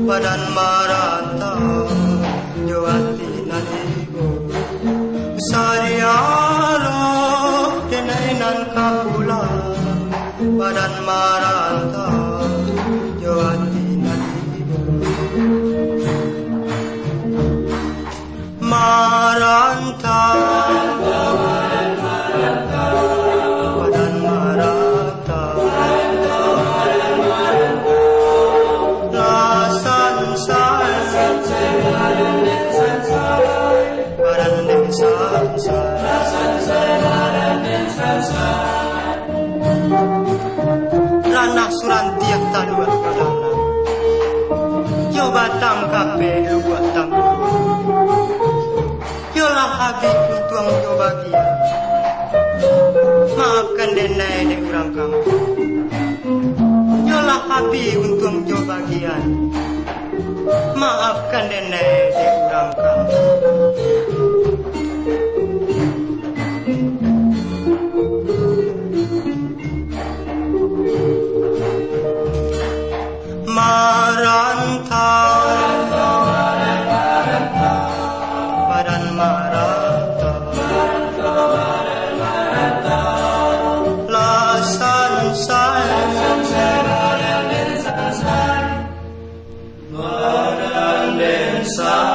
Badan marata Jawati naligo Sariaro Dinainan kapula Badan marata Jawati naligo Maranta Badan marata Ranah surantiak taluan padana Yo batam kape lu buat tamu Yo lah habib tuang yo bagia Maafkan denai dek urang kampung Yo lah habib tuang yo bagian Maafkan denai dek urang kampung Maranta Badan marata Lasan Badan desa